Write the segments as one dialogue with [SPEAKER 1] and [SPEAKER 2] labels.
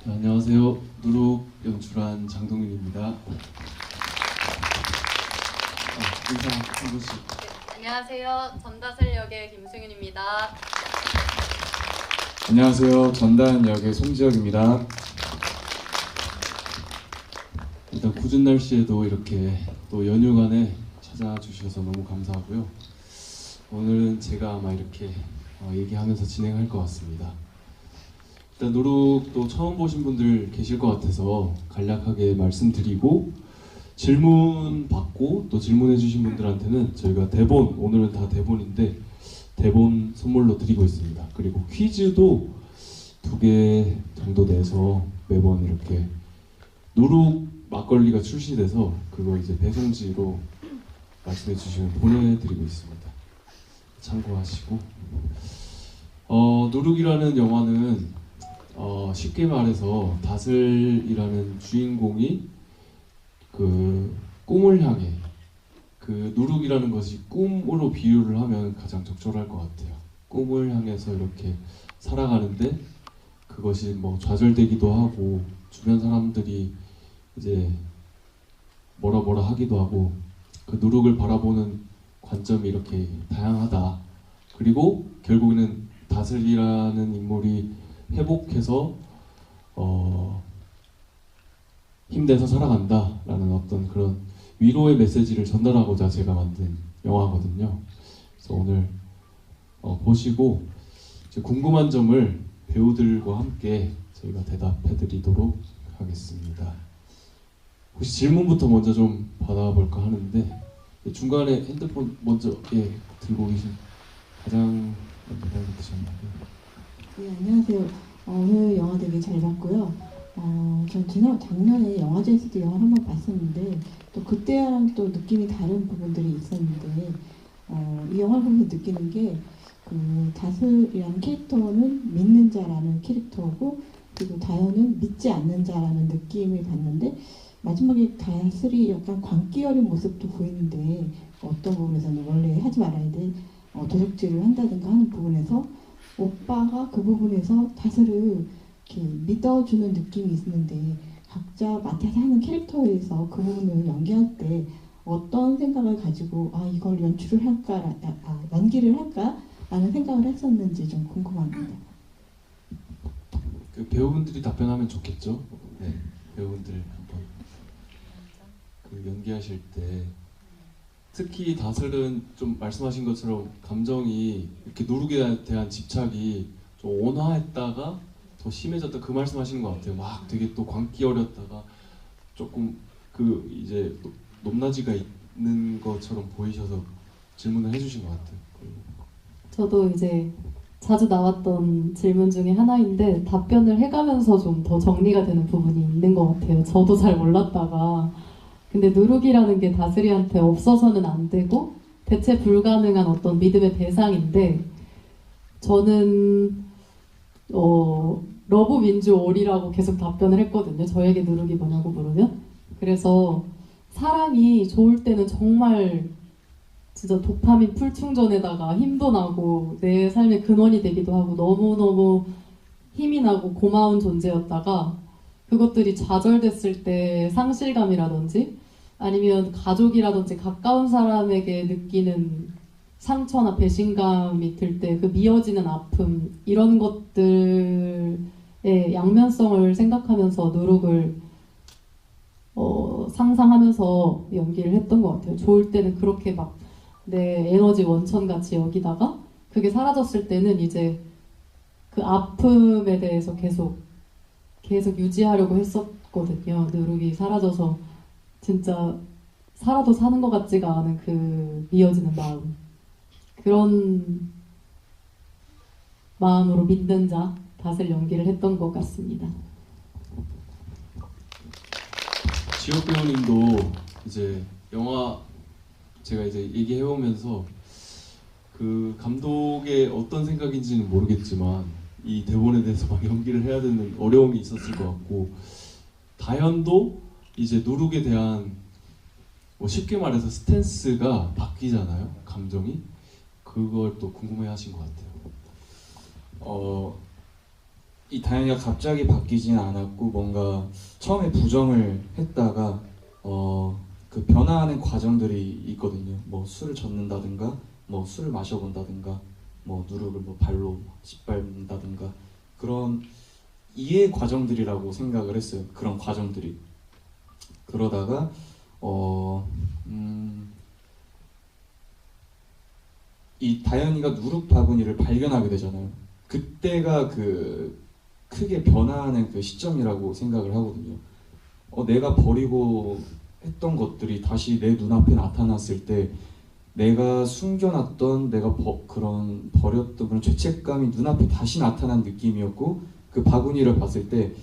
[SPEAKER 1] 네, 안녕하세요. 누룩 연출한 장동윤입니다. 인사 한 분씩.
[SPEAKER 2] 안녕하세요. 전다슬 역의 김승윤입니다.
[SPEAKER 3] 안녕하세요. 전다현 역의 송지혁입니다.
[SPEAKER 1] 일단 궂은 날씨에도 이렇게 또 연휴간에 찾아주셔서 너무 감사하고요. 오늘은 제가 아마 이렇게 얘기하면서 진행할 것 같습니다. 일단 누룩도 처음 보신 분들 계실 것 같아서 간략하게 말씀드리고 질문 받고 또 질문해 주신 분들한테는 저희가 대본, 오늘은 다 대본인데 대본 선물로 드리고 있습니다. 그리고 퀴즈도 2개 정도 내서 매번 이렇게 누룩 막걸리가 출시돼서 그거 이제 배송지로 말씀해 주시면 보내드리고 있습니다. 참고하시고 누룩이라는 영화는 쉽게 말해서 다슬이라는 주인공이 그 꿈을 향해 그 누룩이라는 것이 꿈으로 비유를 하면 가장 적절할 것 같아요. 꿈을 향해서 이렇게 살아가는데 그것이 뭐 좌절되기도 하고 주변 사람들이 이제 뭐라 하기도 하고 그 누룩을 바라보는 관점이 이렇게 다양하다. 그리고 결국에는 다슬이라는 인물이 회복해서 힘내서 살아간다라는 어떤 그런 위로의 메시지를 전달하고자 제가 만든 영화거든요. 그래서 오늘 보시고 이제 궁금한 점을 배우들과 함께 저희가 대답해드리도록 하겠습니다. 혹시 질문부터 먼저 좀 받아볼까 하는데 중간에 핸드폰 먼저 들고 계신 가장 먼저 받으셨나요?
[SPEAKER 4] 네, 안녕하세요. 오늘 영화 되게 잘 봤고요. 전 작년에 영화제에서도 영화를 한번 봤었는데 또 그때랑 또 느낌이 다른 부분들이 있었는데 이 영화를 보면서 느끼는 게 그 다슬이라는 캐릭터는 믿는 자라는 캐릭터고 그리고 다현은 믿지 않는 자라는 느낌을 받는데 마지막에 다슬이 약간 광기 어린 모습도 보이는데 어떤 부분에서는 원래 하지 말아야 될 도적질을 한다든가 하는 부분에서 오빠가 그 부분에서 다슬을 이렇게 믿어주는 느낌이 있는데 각자 맡아서 하는 캐릭터에서 그 부분을 연기할 때 어떤 생각을 가지고 이걸 연출을 할까, 연기를 할까라는 생각을 했었는지 좀 궁금합니다.
[SPEAKER 1] 그 배우분들이 답변하면 좋겠죠? 네, 배우분들 한번 그 연기하실 때 특히 다슬은 좀 말씀하신 것처럼 감정이 이렇게 누룩에 대한 집착이 좀 온화했다가 더 심해졌다 그 말씀하시는 것 같아요. 막 되게 또 광기 어렸다가 조금 그 이제 높낮이가 있는 것처럼 보이셔서 질문을 해주신 것 같아요.
[SPEAKER 2] 저도 이제 자주 나왔던 질문 중에 하나인데 답변을 해가면서 좀 더 정리가 되는 부분이 있는 것 같아요. 저도 잘 몰랐다가 근데 누룩이라는 게 다슬이한테 없어서는 안 되고 대체 불가능한 어떤 믿음의 대상인데 저는 러브 민주 올이라고 계속 답변을 했거든요. 저에게 누룩이 뭐냐고 물으면. 그래서 사랑이 좋을 때는 정말 진짜 도파민 풀충전에다가 힘도 나고 내 삶의 근원이 되기도 하고 너무너무 힘이 나고 고마운 존재였다가 그것들이 좌절됐을 때 상실감이라든지 아니면 가족이라든지 가까운 사람에게 느끼는 상처나 배신감이 들 때 그 미어지는 아픔 이런 것들의 양면성을 생각하면서 누룩을 상상하면서 연기를 했던 것 같아요. 좋을 때는 그렇게 막 내 에너지 원천같이 여기다가 그게 사라졌을 때는 이제 그 아픔에 대해서 계속 유지하려고 했었거든요. 누룩이 사라져서 진짜 살아도 사는 것 같지가 않은 그 미어지는 마음 그런 마음으로 믿는 자 다슬 연기를 했던 것 같습니다.
[SPEAKER 1] 지혁 배우님도 이제 영화 제가 이제 얘기해오면서 그 감독의 어떤 생각인지는 모르겠지만 이 대본에 대해서 막 연기를 해야 되는 어려움이 있었을 것 같고 다현도 이제 누룩에 대한 뭐 쉽게 말해서 스탠스가 바뀌잖아요. 감정이 그걸 또 궁금해하신 것 같아요.
[SPEAKER 3] 이 다현이가 갑자기 바뀌지는 않았고 뭔가 처음에 부정을 했다가 그 변화하는 과정들이 있거든요. 뭐 술을 젓는다든가, 뭐 술을 마셔본다든가, 뭐 누룩을 뭐 발로 짓밟는다든가 그런 이해 과정들이라고 생각을 했어요. 그런 과정들이. 그러다가 이 다현이가 누룩 바구니를 발견하게 되잖아요. 그때가 그 크게 변화하는 그 시점이라고 생각을 하거든요. 내가 버리고 했던 것들이 다시 내 눈앞에 나타났을 때 내가 숨겨놨던 내가 버렸던 그런 죄책감이 눈앞에 다시 나타난 느낌이었고 그 바구니를 봤을 때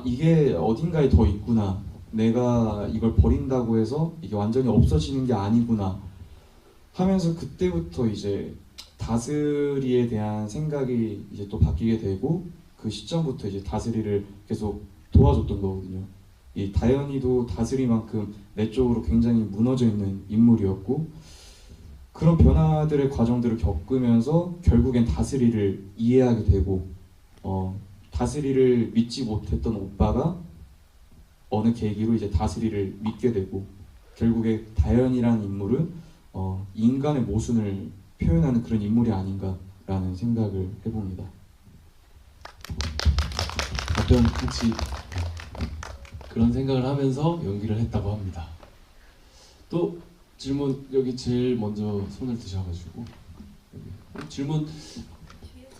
[SPEAKER 3] 이게 어딘가에 더 있구나. 내가 이걸 버린다고 해서 이게 완전히 없어지는 게 아니구나 하면서 그때부터 이제 다스리에 대한 생각이 이제 또 바뀌게 되고 그 시점부터 이제 다스리를 계속 도와줬던 거거든요. 이 다현이도 다스리만큼 내 쪽으로 굉장히 무너져 있는 인물이었고 그런 변화들의 과정들을 겪으면서 결국엔 다스리를 이해하게 되고 다스리를 믿지 못했던 오빠가 어느 계기로 이제 다스리를 믿게 되고 결국에 다현이라는 인물은 인간의 모순을 표현하는 그런 인물이 아닌가라는 생각을 해봅니다.
[SPEAKER 1] 답변 혹시 그런 생각을 하면서 연기를 했다고 합니다. 또 질문 여기 제일 먼저 손을 드셔가지고 질문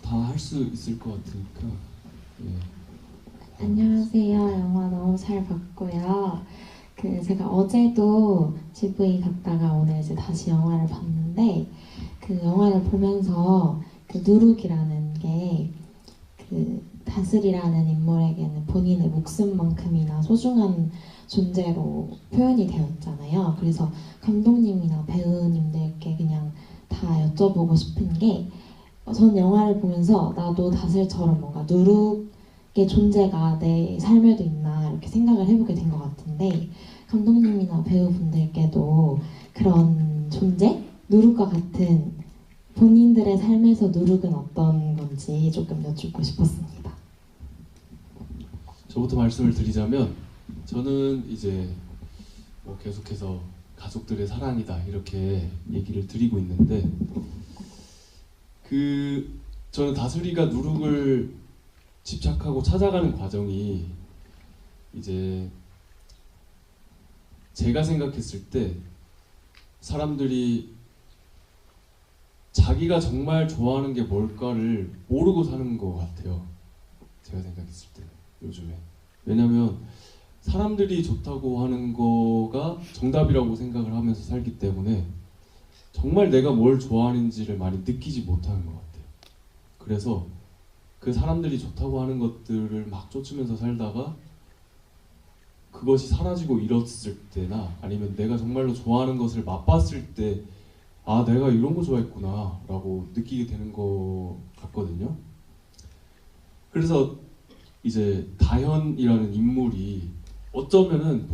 [SPEAKER 1] 다 할 수 있을 것 같으니까. 예.
[SPEAKER 5] 안녕하세요. 영화 너무 잘 봤고요. 제가 어제도 GV 갔다가 오늘 이제 다시 영화를 봤는데 그 영화를 보면서 그 누룩이라는 게 그 다슬이라는 인물에게는 본인의 목숨만큼이나 소중한 존재로 표현이 되어 있잖아요. 그래서 감독님이나 배우님들께 그냥 다 여쭤보고 싶은 게 전 영화를 보면서 나도 다슬처럼 뭔가 누룩의 존재가 내 삶에도 있나 이렇게 생각을 해보게 된 것 같은데 감독님이나 배우분들께도 그런 존재? 누룩과 같은 본인들의 삶에서 누룩은 어떤 건지 조금 여쭙고 싶었습니다.
[SPEAKER 1] 저부터 말씀을 드리자면 저는 이제 뭐 계속해서 가족들의 사랑이다 이렇게 얘기를 드리고 있는데 저는 다슬이가 누룩을 집착하고 찾아가는 과정이 이제 제가 생각했을 때 사람들이 자기가 정말 좋아하는 게 뭘까를 모르고 사는 것 같아요. 제가 생각했을 때 요즘에. 왜냐면 사람들이 좋다고 하는 거가 정답이라고 생각을 하면서 살기 때문에 정말 내가 뭘 좋아하는지를 많이 느끼지 못하는 것 같아요. 그래서 그 사람들이 좋다고 하는 것들을 막 쫓으면서 살다가 그것이 사라지고 잃었을 때나 아니면 내가 정말로 좋아하는 것을 맛봤을 때 내가 이런 거 좋아했구나 라고 느끼게 되는 것 같거든요. 그래서 이제 다현이라는 인물이 어쩌면은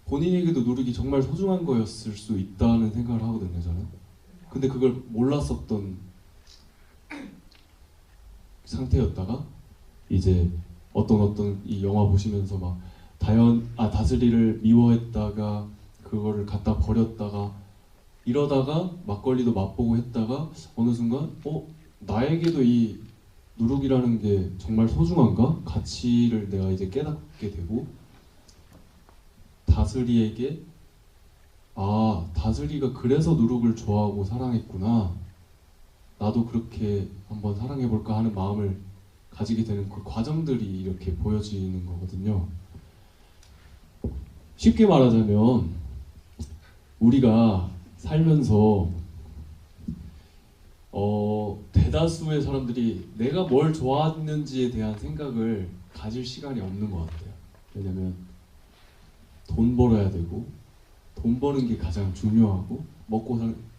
[SPEAKER 1] 본인에게도 누룩이 정말 소중한 거였을 수 있다는 생각을 하거든요, 저는. 근데 그걸 몰랐었던 상태였다가 이제 어떤 이 영화 보시면서 막 다슬이를 미워했다가 그거를 갖다 버렸다가 이러다가 막걸리도 맛보고 했다가 어느 순간 나에게도 이 누룩이라는 게 정말 소중한가? 가치를 내가 이제 깨닫게 되고 다슬이에게 다슬이가 그래서 누룩을 좋아하고 사랑했구나. 나도 그렇게 한번 사랑해볼까 하는 마음을 가지게 되는 그 과정들이 이렇게 보여지는 거거든요. 쉽게 말하자면 우리가 살면서 대다수의 사람들이 내가 뭘 좋아하는지에 대한 생각을 가질 시간이 없는 것 같아요. 왜냐면 돈 벌어야 되고 돈 버는 게 가장 중요하고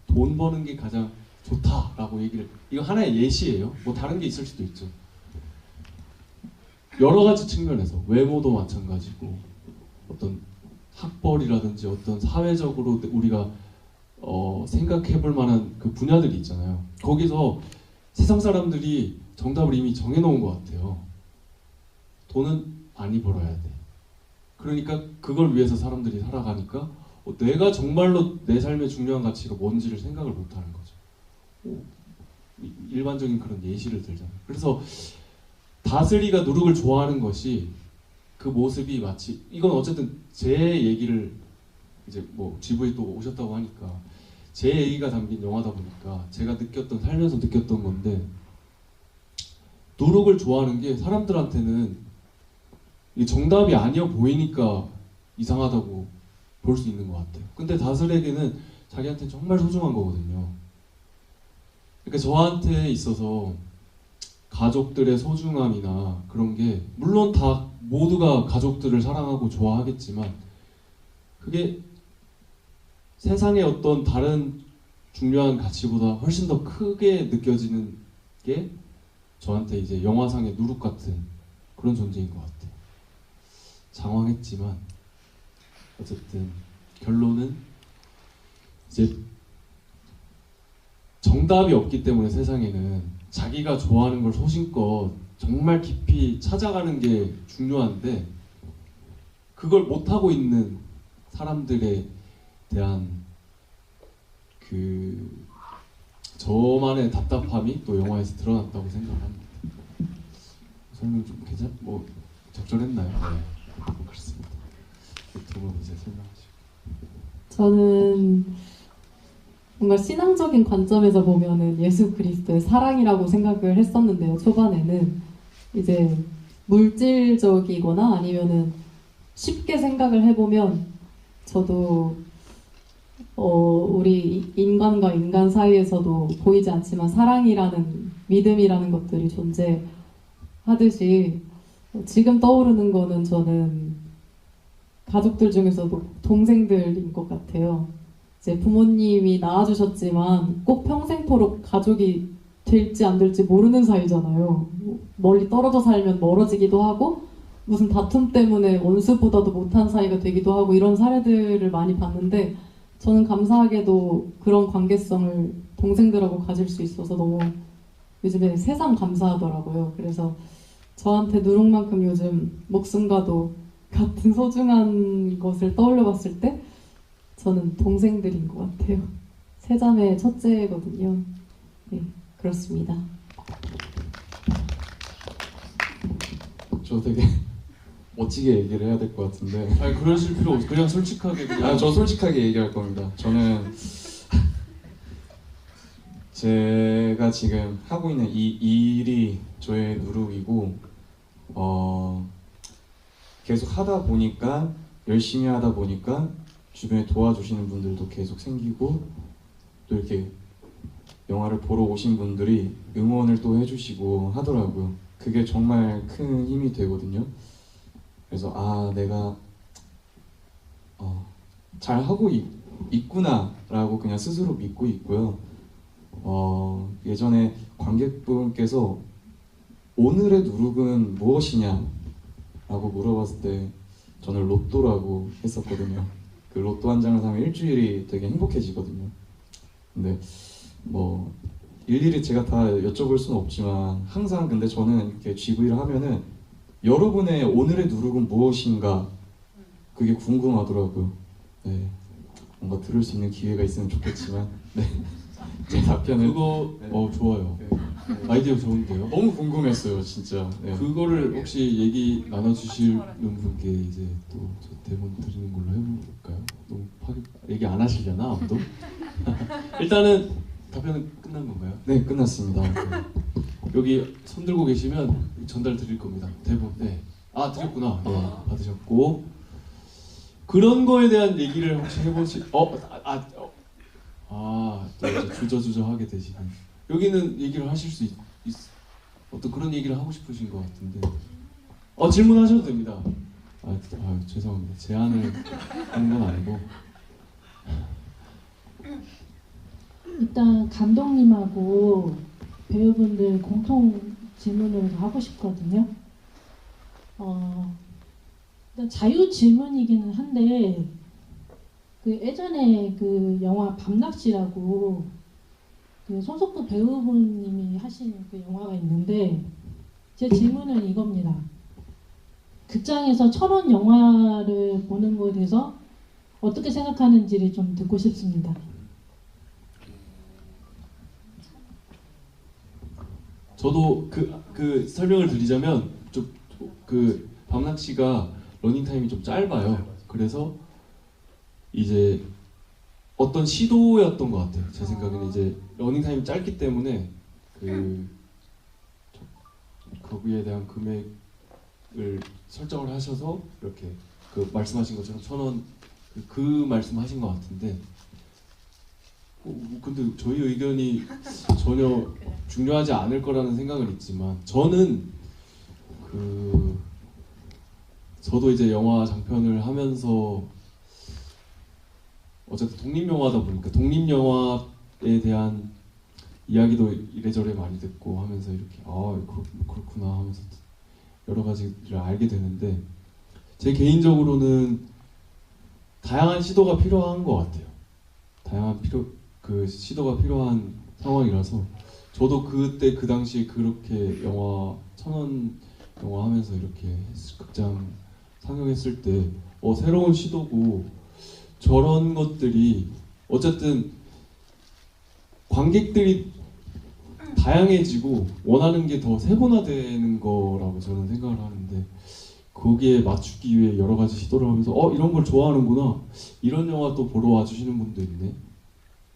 [SPEAKER 1] 돈 버는 게 가장 좋다라고 이거 하나의 예시예요. 뭐 다른 게 있을 수도 있죠. 여러 가지 측면에서 외모도 마찬가지고 어떤 학벌이라든지 어떤 사회적으로 우리가 생각해볼 만한 그 분야들이 있잖아요. 거기서 세상 사람들이 정답을 이미 정해놓은 것 같아요. 돈은 많이 벌어야 돼. 그러니까 그걸 위해서 사람들이 살아가니까 내가 정말로 내 삶의 중요한 가치가 뭔지를 생각을 못하는 거죠. 일반적인 그런 예시를 들자면. 그래서 다스리가 누룩을 좋아하는 것이 그 모습이 마치 이건 어쨌든 제 얘기를 이제 뭐 GV 또 오셨다고 하니까 제 얘기가 담긴 영화다 보니까 제가 느꼈던 살면서 느꼈던 건데 누룩을 좋아하는 게 사람들한테는 이게 정답이 아니어 보이니까 이상하다고 볼 수 있는 것 같아요. 근데 다슬에게는 자기한테 정말 소중한 거거든요. 그러니까 저한테 있어서 가족들의 소중함이나 그런 게 물론 다 모두가 가족들을 사랑하고 좋아하겠지만 그게 세상의 어떤 다른 중요한 가치보다 훨씬 더 크게 느껴지는 게 저한테 이제 영화상의 누룩 같은 그런 존재인 것 같아요. 장황했지만 어쨌든 결론은 이제 정답이 없기 때문에 세상에는 자기가 좋아하는 걸 소신껏 정말 깊이 찾아가는 게 중요한데 그걸 못하고 있는 사람들에 대한 그 저만의 답답함이 또 영화에서 드러났다고 생각합니다. 설명 좀 뭐 적절했나요? 네, 그렇습니다. 두 분 이제 설명하시고.
[SPEAKER 2] 저는 뭔가 신앙적인 관점에서 보면은 예수 그리스도의 사랑이라고 생각을 했었는데요. 초반에는 이제 물질적이거나 아니면은 쉽게 생각을 해보면 저도 우리 인간과 인간 사이에서도 보이지 않지만 사랑이라는 믿음이라는 것들이 존재하듯이 지금 떠오르는 거는 저는 가족들 중에서도 동생들인 것 같아요. 이제 부모님이 낳아주셨지만 꼭 평생토록 가족이 될지 안 될지 모르는 사이잖아요. 멀리 떨어져 살면 멀어지기도 하고 무슨 다툼 때문에 원수보다도 못한 사이가 되기도 하고 이런 사례들을 많이 봤는데 저는 감사하게도 그런 관계성을 동생들하고 가질 수 있어서 너무 요즘에 세상 감사하더라고요. 그래서 저한테 누룩만큼 요즘 목숨과도 같은 소중한 것을 떠올려 봤을 때 저는 동생들인 것 같아요. 세자매 첫째거든요. 네, 그렇습니다.
[SPEAKER 3] 저 되게 멋지게 얘기를 해야 될 것 같은데.
[SPEAKER 1] 아니 그러실 필요 없어. 그냥 솔직하게 그냥.
[SPEAKER 3] 저 솔직하게 얘기할 겁니다. 저는 제가 지금 하고 있는 이 일이 저의 누룩이고 계속 하다 보니까 열심히 하다 보니까 주변에 도와주시는 분들도 계속 생기고 또 이렇게 영화를 보러 오신 분들이 응원을 또 해주시고 하더라고요. 그게 정말 큰 힘이 되거든요. 그래서 내가 잘 하고 있구나라고 그냥 스스로 믿고 있고요. 예전에 관객분께서 오늘의 누룩은 무엇이냐라고 물어봤을 때 저는 로또라고 했었거든요. 그 로또 한 장을 사면 일주일이 되게 행복해지거든요. 근데 뭐 일일이 제가 다 여쭤볼 수는 없지만 항상 근데 저는 이렇게 GV를 하면은 여러분의 오늘의 누룩은 무엇인가 그게 궁금하더라고요. 네, 뭔가 들을 수 있는 기회가 있으면 좋겠지만 네. 제 답변은
[SPEAKER 1] 그거
[SPEAKER 3] 네.
[SPEAKER 1] 좋아요.
[SPEAKER 3] 네.
[SPEAKER 1] 아이디어 좋은데요.
[SPEAKER 3] 너무 궁금했어요, 진짜. 네.
[SPEAKER 1] 그거를 혹시 얘기 나눠주시는 분께 이제 또 저 대본 드리는 걸로 해볼까요? 너무 얘기 안 하시려나 아무도? 일단은 답변은 끝난 건가요?
[SPEAKER 3] 네, 끝났습니다.
[SPEAKER 1] 여기 손 들고 계시면 전달 드릴 겁니다. 대본. 네. 드렸구나. 네, 받으셨고 그런 거에 대한 얘기를 혹시 해보시? 또 이제 주저주저 하게 되시는. 여기는 얘기를 하실 수 어떤 그런 얘기를 하고 싶으신 것 같은데. 질문하셔도 됩니다. 죄송합니다. 제안을 하는 건 아니고.
[SPEAKER 6] 일단 감독님하고 배우분들 공통 질문을 하고 싶거든요. 일단 자유 질문이기는 한데 그 예전에 그 영화 밤낚시라고 그 손석구 배우분님이 하신 그 영화가 있는데 제 질문은 이겁니다. 극장에서 1,000원 영화를 보는 거에 대해서 어떻게 생각하는지를 좀 듣고 싶습니다.
[SPEAKER 1] 저도 그 설명을 드리자면 좀 그 밤낙 씨가 러닝 타임이 좀 짧아요. 그래서 이제 어떤 시도였던 것 같아요. 제 생각에는 이제 러닝 타임이 짧기 때문에 거기에 대한 금액을 설정을 하셔서 이렇게 그 말씀하신 것처럼 1,000원 그 말씀하신 것 같은데. 근데 저희 의견이 전혀 중요하지 않을 거라는 생각은 있지만 저는 저도 이제 영화 장편을 하면서 어쨌든 독립영화다 보니까 독립영화에 대한 이야기도 이래저래 많이 듣고 하면서 이렇게 그렇구나 하면서 여러 가지를 알게 되는데 제 개인적으로는 다양한 시도가 필요한 것 같아요. 다양한 시도가 필요한 상황이라서 저도 그때 그 당시 그렇게 영화 1,000원 영화 하면서 이렇게 극장 상영했을 때 새로운 시도고 저런 것들이 어쨌든 관객들이 다양해지고 원하는 게 더 세분화되는 거라고 저는 생각을 하는데 거기에 맞추기 위해 여러 가지 시도를 하면서 이런 걸 좋아하는구나 이런 영화 또 보러 와주시는 분도 있네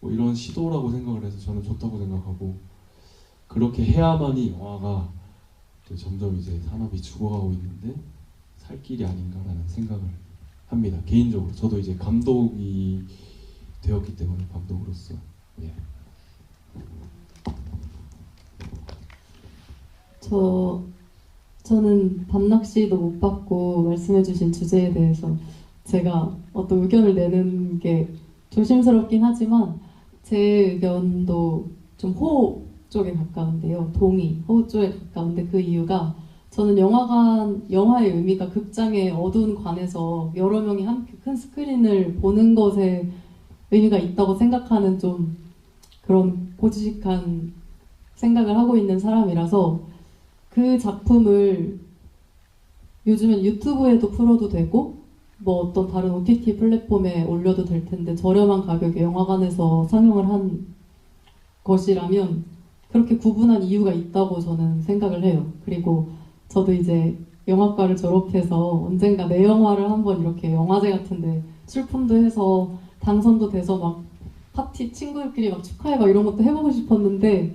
[SPEAKER 1] 뭐 이런 시도라고 생각을 해서 저는 좋다고 생각하고 그렇게 해야만이 영화가 점점 이제 산업이 죽어가고 있는데 살 길이 아닌가라는 생각을 합니다. 개인적으로 저도 이제 감독이 되었기 때문에 감독으로서 예.
[SPEAKER 2] 저는 밤낙 씨도 못 받고 말씀해주신 주제에 대해서 제가 어떤 의견을 내는 게 조심스럽긴 하지만 제 의견도 좀 호호 쪽에 가까운데요. 호호 쪽에 가까운데 그 이유가 저는 영화의 의미가 극장의 어두운 관에서 여러 명이 함께 큰 스크린을 보는 것에 의미가 있다고 생각하는 좀 그런 고지식한 생각을 하고 있는 사람이라서 그 작품을 요즘엔 유튜브에도 풀어도 되고 뭐 어떤 다른 OTT 플랫폼에 올려도 될 텐데 저렴한 가격에 영화관에서 상영을 한 것이라면 그렇게 구분한 이유가 있다고 저는 생각을 해요. 그리고 저도 이제 영화과를 졸업해서 언젠가 내 영화를 한번 이렇게 영화제 같은데 출품도 해서 당선도 돼서 막 파티 친구들끼리 막 축하해 막 이런 것도 해보고 싶었는데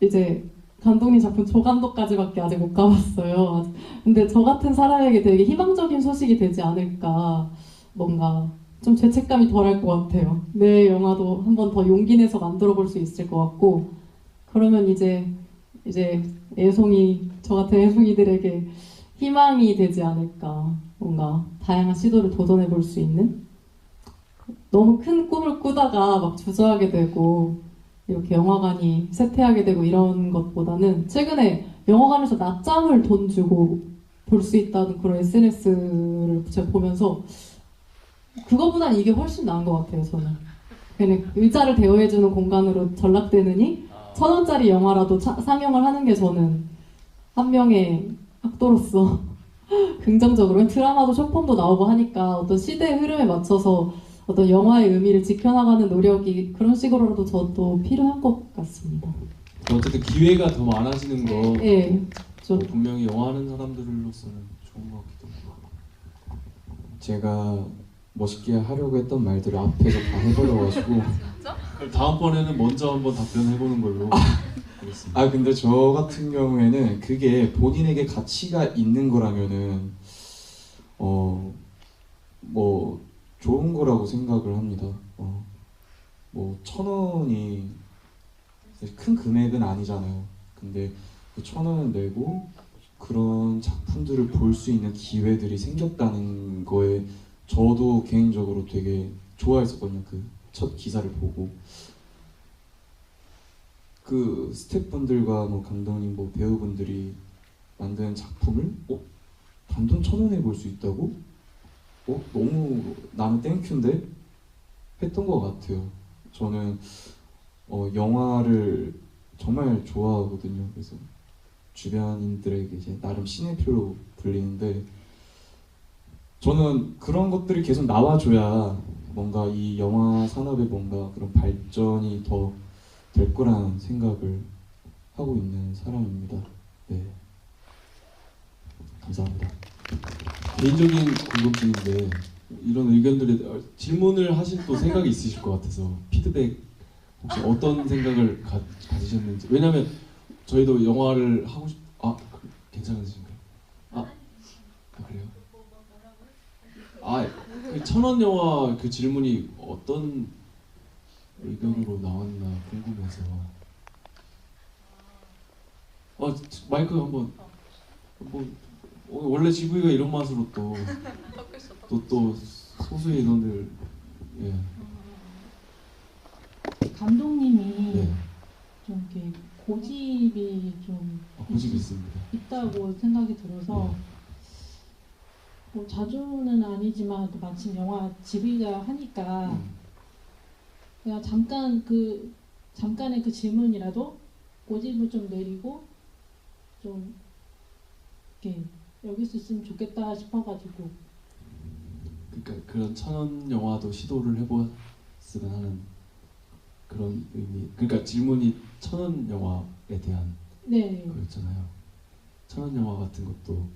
[SPEAKER 2] 이제 감독님 작품 조감독까지밖에 아직 못 가봤어요. 근데 저 같은 사람에게 되게 희망적인 소식이 되지 않을까 뭔가 좀 죄책감이 덜할 것 같아요. 내 영화도 한번 더 용기 내서 만들어 볼 수 있을 것 같고 그러면 이제 저 같은 애송이들에게 희망이 되지 않을까 뭔가 다양한 시도를 도전해 볼 수 있는 너무 큰 꿈을 꾸다가 막 주저하게 되고 이렇게 영화관이 쇠퇴하게 되고 이런 것보다는 최근에 영화관에서 낮잠을 돈 주고 볼 수 있다는 그런 SNS를 제가 보면서 그거보단 이게 훨씬 나은 것 같아요. 저는 그냥 의자를 대여해주는 공간으로 전락되느니 1,000원짜리 영화라도 상영을 하는 게 저는 한 명의 학도로서 긍정적으로 드라마도 쇼폼도 나오고 하니까 어떤 시대의 흐름에 맞춰서 어떤 영화의 의미를 지켜나가는 노력이 그런 식으로라도 저도 필요한 것 같습니다.
[SPEAKER 1] 어쨌든 기회가 더 많아지는 거
[SPEAKER 2] 네,
[SPEAKER 1] 분명히 영화하는 사람들로서는 좋은 것 같기도 하고
[SPEAKER 3] 제가 멋있게 하려고 했던 말들을 앞에서 다 해버려가지고
[SPEAKER 1] 그럼 다음번에는 먼저 한번 답변해보는 걸로 하겠습니다.
[SPEAKER 3] 근데 저 같은 경우에는 그게 본인에게 가치가 있는 거라면은 뭐 좋은 거라고 생각을 합니다. 뭐 1,000원이 큰 금액은 아니잖아요. 근데 그 1,000원을 내고 그런 작품들을 볼 수 있는 기회들이 생겼다는 거에 저도 개인적으로 되게 좋아했었거든요. 그 첫 기사를 보고 그 스태프분들과 뭐 감독님, 뭐 배우분들이 만든 작품을 단돈 1,000원에 볼 수 있다고? 너무 나는 땡큐인데? 했던 것 같아요. 저는 영화를 정말 좋아하거든요. 그래서 주변인들에게 이제 나름 시네필로 불리는데 저는 그런 것들이 계속 나와줘야 뭔가 이 영화 산업에 뭔가 그런 발전이 더 될 거라는 생각을 하고 있는 사람입니다. 네, 감사합니다.
[SPEAKER 1] 개인적인 궁금증인데 이런 의견들에 질문을 하실 또 생각이 있으실 것 같아서 피드백 혹시 어떤 생각을 가지셨는지. 왜냐면 저희도 영화를 하고 괜찮으신가요? 그래요? 그 천원 영화 그 질문이 어떤 의견으로 나왔나 궁금해서. 마이크 한번 원래 GV가 이런 맛으로 또 소수의 인원들. 예.
[SPEAKER 6] 감독님이
[SPEAKER 1] 네.
[SPEAKER 6] 좀 이렇게 고집이 좀
[SPEAKER 1] 고집이 있습니다.
[SPEAKER 6] 있다고 생각이 들어서
[SPEAKER 1] 네.
[SPEAKER 6] 뭐 자주는 아니지만 또 마침 영화 GV가 하니까 그냥 잠깐의 그 질문이라도 고집을 좀 내리고 좀 이렇게 여길 수 있으면 좋겠다 싶어가지고.
[SPEAKER 1] 그러니까 그런 천원 영화도 시도를 해보았으면 하는 그런 의미. 그러니까 질문이 천원 영화에 대한
[SPEAKER 6] 네.
[SPEAKER 1] 거였잖아요. 천원 영화 같은 것도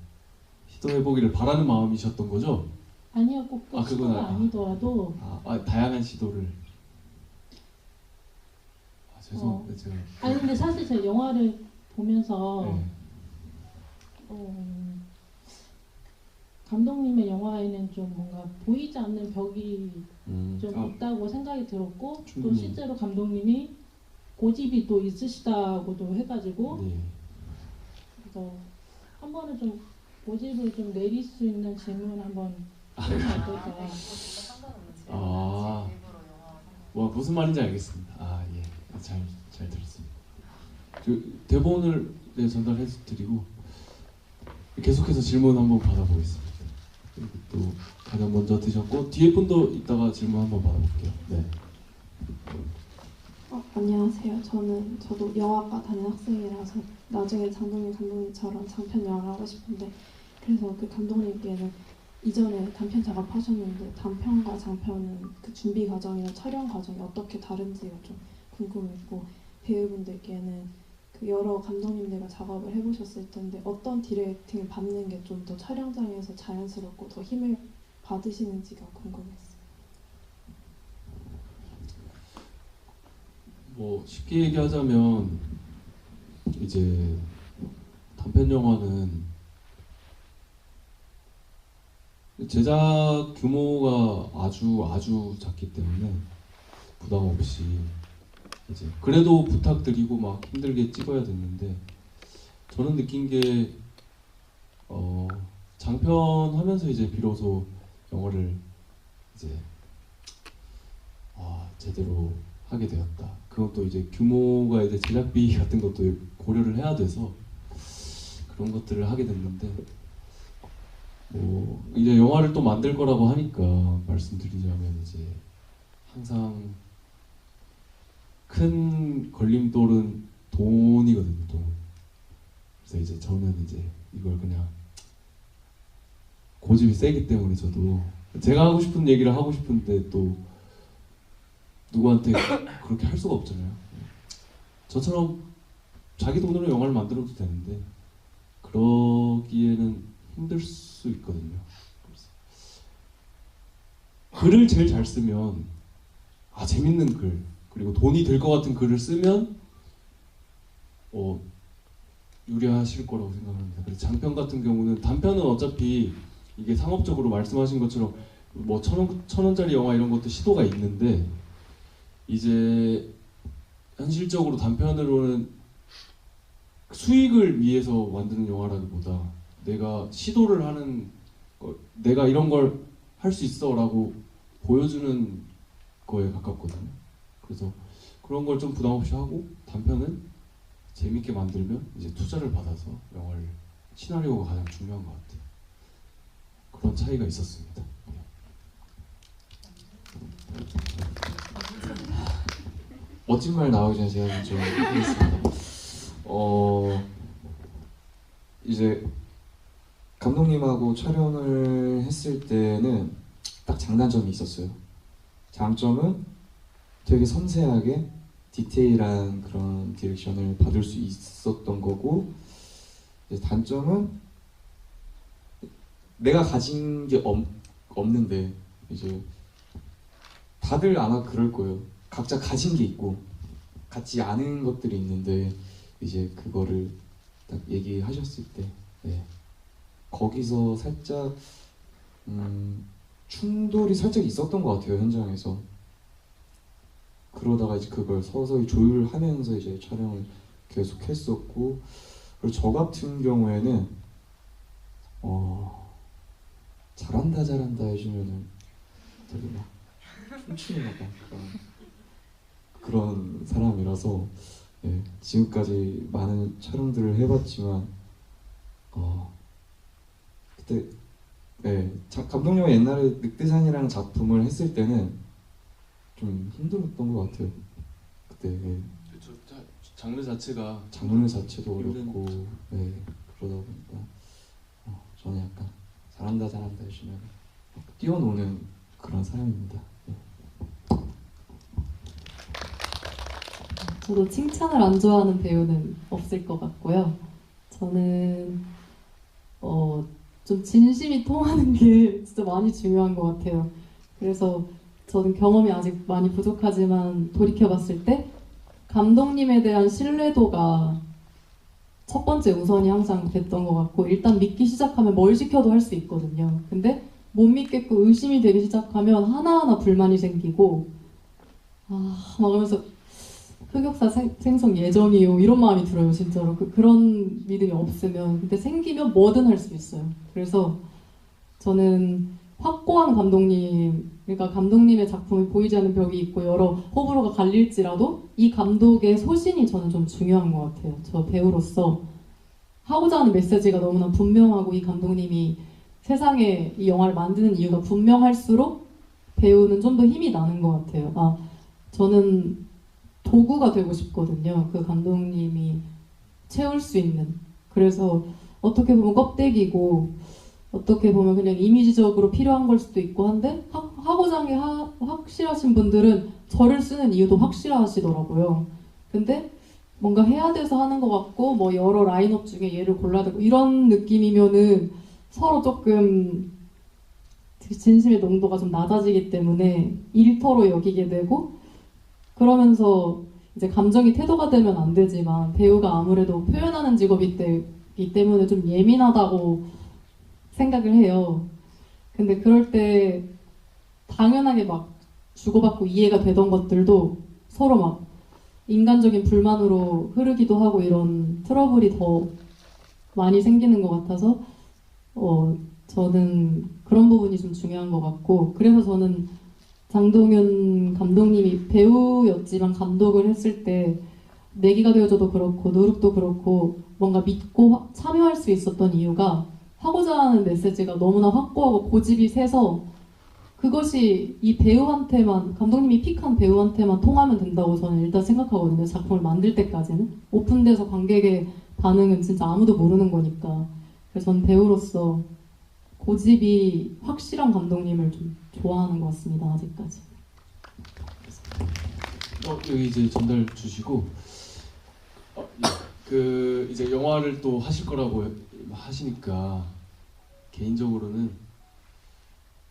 [SPEAKER 1] 시도해보기를 바라는 마음이셨던 거죠?
[SPEAKER 6] 아니요, 꼭
[SPEAKER 1] 그건
[SPEAKER 6] 시도가 아니더라도
[SPEAKER 1] 다양한 시도를. 죄송합니다. 제가.
[SPEAKER 6] 아니 근데 사실 제가 영화를 보면서
[SPEAKER 1] 네.
[SPEAKER 6] 감독님의 영화에는 좀 뭔가 보이지 않는 벽이 좀 있다고 생각이 들었고 또
[SPEAKER 1] 충분히.
[SPEAKER 6] 실제로 감독님이 고집이 또 있으시다고도 해가지고
[SPEAKER 1] 네.
[SPEAKER 6] 그래서 한 번은 좀 고집을 좀 내릴 수 있는 질문 한번 해보면 어떨까.
[SPEAKER 1] 무슨 말인지 알겠습니다. 예. 잘 들었습니다. 그 대본을 전달해 드리고 계속해서 질문 한번 받아보겠습니다. 그리고 또 가장 먼저 드셨고 뒤에 분도 이따가 질문 한번 받아볼게요. 네.
[SPEAKER 7] 안녕하세요. 저도 영화과 다니는 학생이라서 나중에 장동민 감독님처럼 장편 영화를 하고 싶은데, 그래서 그 감독님께는 이전에 단편 작업하셨는데 단편과 장편은 그 준비 과정이나 촬영 과정이 어떻게 다른지가 좀 궁금했고, 배우분들께는 그 여러 감독님들과 작업을 해보셨을 텐데 어떤 디렉팅을 받는 게 좀 더 촬영장에서 자연스럽고 더 힘을 받으시는지가 궁금했어요.
[SPEAKER 1] 쉽게 얘기하자면 이제 단편 영화는 제작 규모가 아주 작기 때문에 부담 없이 이제 그래도 부탁드리고 막 힘들게 찍어야 됐는데, 저는 느낀 게 장편 하면서 이제 비로소 영화를 이제 제대로 하게 되었다. 그것도 이제 규모가 이제 제작비 같은 것도 고려를 해야 돼서 그런 것들을 하게 됐는데, 이제 영화를 또 만들 거라고 하니까 말씀드리자면 이제 항상 큰 걸림돌은 돈이거든요. 돈. 그래서 이제 저는 이제 이걸 그냥 고집이 세기 때문에 저도 제가 하고 싶은 얘기를 하고 싶은데 또 누구한테 그렇게 할 수가 없잖아요. 저처럼 자기 돈으로 영화를 만들어도 되는데 그러기에는 힘들 수 있거든요. 글을 제일 잘 쓰면 재밌는 글, 그리고 돈이 될 것 같은 글을 쓰면 유리하실 거라고 생각합니다. 그래서 장편 같은 경우는, 단편은 어차피 이게 상업적으로 말씀하신 것처럼 뭐 1,000원짜리 영화 이런 것도 시도가 있는데, 이제 현실적으로 단편으로는 수익을 위해서 만드는 영화라기보다 내가 시도를 하는 내가 이런 걸 할 수 있어 라고 보여주는 거에 가깝거든요. 그래서 그런 걸 좀 부담 없이 하고, 단편은 재밌게 만들면 이제 투자를 받아서 영화를, 시나리오가 가장 중요한 것 같아요. 그런 차이가 있었습니다. 네.
[SPEAKER 3] 멋진 말 나오기 전에 제가 좀 하겠습니다. 이제 감독님하고 촬영을 했을 때는 딱 장단점이 있었어요. 장점은 되게 섬세하게 디테일한 그런 디렉션을 받을 수 있었던 거고, 이제 단점은 내가 가진 게 없는데, 이제 다들 아마 그럴 거예요. 각자 가진 게 있고 갖지 않은 것들이 있는데, 이제 그거를 딱 얘기하셨을 때, 네. 거기서 살짝 충돌이 살짝 있었던 것 같아요, 현장에서. 그러다가 이제 그걸 서서히 조율하면서 이제 촬영을 계속 했었고, 그리고 저 같은 경우에는 잘한다 해주면은 되게 막 춤추는 약간 그런 사람이라서, 네, 지금까지 많은 촬영들을 해봤지만 그때 네, 감독님과 옛날에 늑대산이라는 작품을 했을 때는 좀 힘들었던 것 같아요. 그때 네.
[SPEAKER 1] 그렇죠. 장르 자체가
[SPEAKER 3] 장르 자체도
[SPEAKER 1] 힘든
[SPEAKER 3] 어렵고, 네, 그러다 보니까 저는 약간 잘한다 해주면 뛰어노는 그런 사람입니다. 네.
[SPEAKER 2] 저도 칭찬을 안 좋아하는 배우는 없을 것 같고요. 저는 좀 진심이 통하는 게 진짜 많이 중요한 것 같아요. 그래서 저는 경험이 아직 많이 부족하지만 돌이켜봤을 때 감독님에 대한 신뢰도가 첫 번째 우선이 항상 됐던 것 같고, 일단 믿기 시작하면 뭘 시켜도 할 수 있거든요. 근데 못 믿겠고 의심이 되기 시작하면 하나하나 불만이 생기고 막 그러면서 흑역사 생성 예정이요 이런 마음이 들어요, 진짜로. 그런 믿음이 없으면. 근데 생기면 뭐든 할 수 있어요. 그래서 저는 확고한 감독님, 그러니까 감독님의 작품이 보이지 않는 벽이 있고 여러 호불호가 갈릴지라도 이 감독의 소신이 저는 좀 중요한 것 같아요. 저 배우로서 하고자 하는 메시지가 너무나 분명하고, 이 감독님이 세상에 이 영화를 만드는 이유가 분명할수록 배우는 좀 더 힘이 나는 것 같아요. 저는 도구가 되고 싶거든요. 그 감독님이 채울 수 있는. 그래서 어떻게 보면 껍데기고 어떻게 보면 그냥 이미지적으로 필요한 걸 수도 있고 한데, 하고자 하는 게 확실하신 분들은 저를 쓰는 이유도 확실하시더라고요. 근데 뭔가 해야 돼서 하는 것 같고, 뭐 여러 라인업 중에 얘를 골라야 되고 이런 느낌이면은 서로 조금 진심의 농도가 좀 낮아지기 때문에 일터로 여기게 되고, 그러면서 이제 감정이 태도가 되면 안 되지만 배우가 아무래도 표현하는 직업이기 때문에 좀 예민하다고 생각을 해요. 근데 그럴 때 당연하게 막 주고받고 이해가 되던 것들도 서로 막 인간적인 불만으로 흐르기도 하고, 이런 트러블이 더 많이 생기는 것 같아서 저는 그런 부분이 좀 중요한 것 같고, 그래서 저는 장동윤 감독님이 배우였지만 감독을 했을 때 내기가 되어줘도 그렇고 누룩도 그렇고 뭔가 믿고 참여할 수 있었던 이유가, 하고자 하는 메시지가 너무나 확고하고 고집이 세서 그것이 이 배우한테만, 감독님이 픽한 배우한테만 통하면 된다고 저는 일단 생각하거든요. 작품을 만들 때까지는. 오픈돼서 관객의 반응은 진짜 아무도 모르는 거니까. 그래서 저는 배우로서 고집이 확실한 감독님을 좀 좋아하는 것 같습니다, 아직까지.
[SPEAKER 1] 여기 이제 전달 주시고, 그 이제 영화를 또 하실 거라고 하시니까 개인적으로는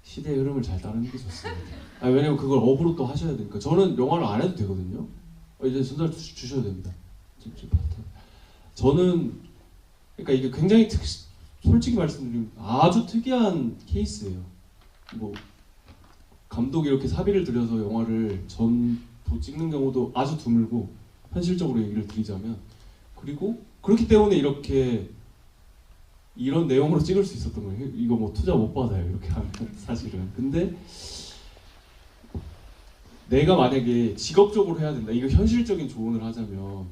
[SPEAKER 1] 시대의 흐름을 잘 따르는 게 좋습니다. 왜냐면 그걸 업으로 또 하셔야 되니까. 저는 영화를 안 해도 되거든요. 이제 전달 주셔야 됩니다. 저는 그러니까 이게 굉장히 솔직히 말씀드리면 아주 특이한 케이스예요. 뭐 감독이 이렇게 사비를 들여서 영화를 전부 찍는 경우도 아주 드물고, 현실적으로 얘기를 드리자면. 그리고 그렇기 때문에 이런 내용으로 찍을 수 있었던 거예요. 이거 뭐 투자 못 받아요, 이렇게 하면 사실은. 근데 내가 만약에 직업적으로 해야 된다, 이거 현실적인 조언을 하자면